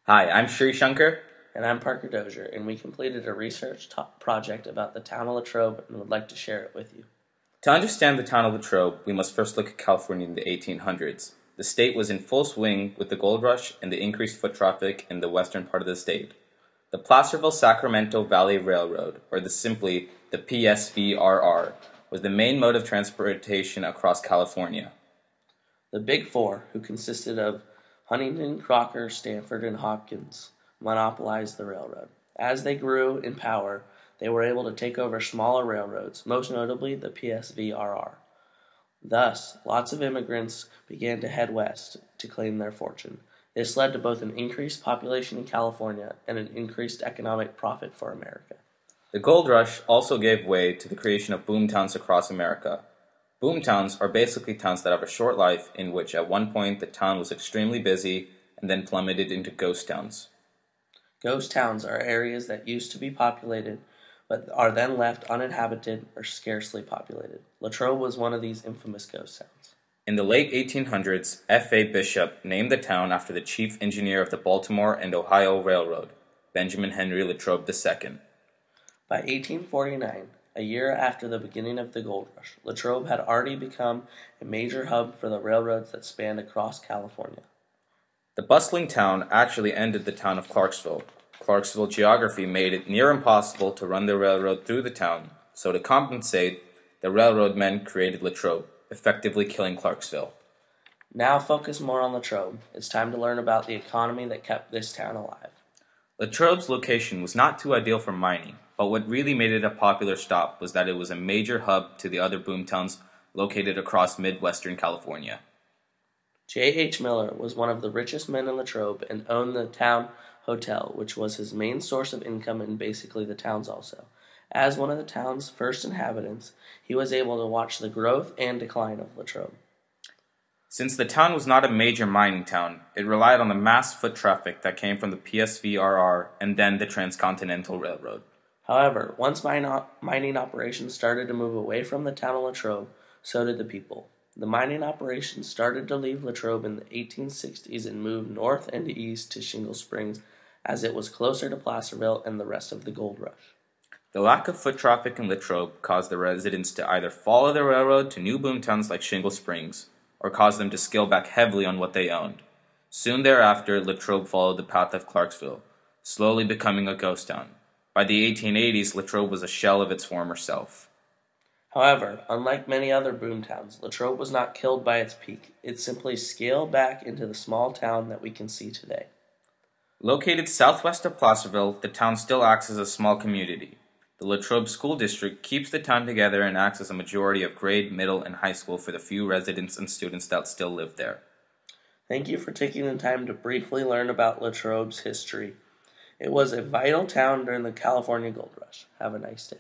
Hi, I'm Sri Shankar. And I'm Parker Dozier, and we completed a research project about the town of Latrobe and would like to share it with you. To understand the town of Latrobe, we must first look at California in the 1800s. The state was in full swing with the gold rush and the increased foot traffic in the western part of the state. The Placerville-Sacramento Valley Railroad, or simply the PSVRR, was the main mode of transportation across California. The Big Four, who consisted of Huntington, Crocker, Stanford, and Hopkins, monopolized the railroad. As they grew in power, they were able to take over smaller railroads, most notably the PSVRR. Thus, lots of immigrants began to head west to claim their fortune. This led to both an increased population in California and an increased economic profit for America. The gold rush also gave way to the creation of boomtowns across America. Boomtowns are basically towns that have a short life in which at one point the town was extremely busy and then plummeted into ghost towns. Ghost towns are areas that used to be populated but are then left uninhabited or scarcely populated. Latrobe was one of these infamous ghost towns. In the late 1800s, F.A. Bishop named the town after the chief engineer of the Baltimore and Ohio Railroad, Benjamin Henry Latrobe II. By 1849, a year after the beginning of the gold rush, Latrobe had already become a major hub for the railroads that spanned across California. The bustling town actually ended the town of Clarksville. Clarksville geography made it near impossible to run the railroad through the town, so to compensate, the railroad men created Latrobe, effectively killing Clarksville. Now focus more on Latrobe. It's time to learn about the economy that kept this town alive. Latrobe's location was not too ideal for mining, but what really made it a popular stop was that it was a major hub to the other boomtowns located across Midwestern California. J. H. Miller was one of the richest men in Latrobe and owned the town hotel, which was his main source of income and basically the town's also. As one of the town's first inhabitants, he was able to watch the growth and decline of Latrobe. Since the town was not a major mining town, it relied on the mass foot traffic that came from the PSVRR and then the Transcontinental Railroad. However, once mining operations started to move away from the town of Latrobe, so did the people. The mining operations started to leave Latrobe in the 1860s and moved north and east to Shingle Springs as it was closer to Placerville and the rest of the gold rush. The lack of foot traffic in Latrobe caused the residents to either follow the railroad to new boomtowns like Shingle Springs, or caused them to scale back heavily on what they owned. Soon thereafter, Latrobe followed the path of Clarksville, slowly becoming a ghost town. By the 1880s, Latrobe was a shell of its former self. However, unlike many other boomtowns, Latrobe was not killed by its peak. It simply scaled back into the small town that we can see today. Located southwest of Placerville, the town still acts as a small community. The Latrobe School District keeps the town together and acts as a majority of grade, middle, and high school for the few residents and students that still live there. Thank you for taking the time to briefly learn about Latrobe's history. It was a vital town during the California Gold Rush. Have a nice day.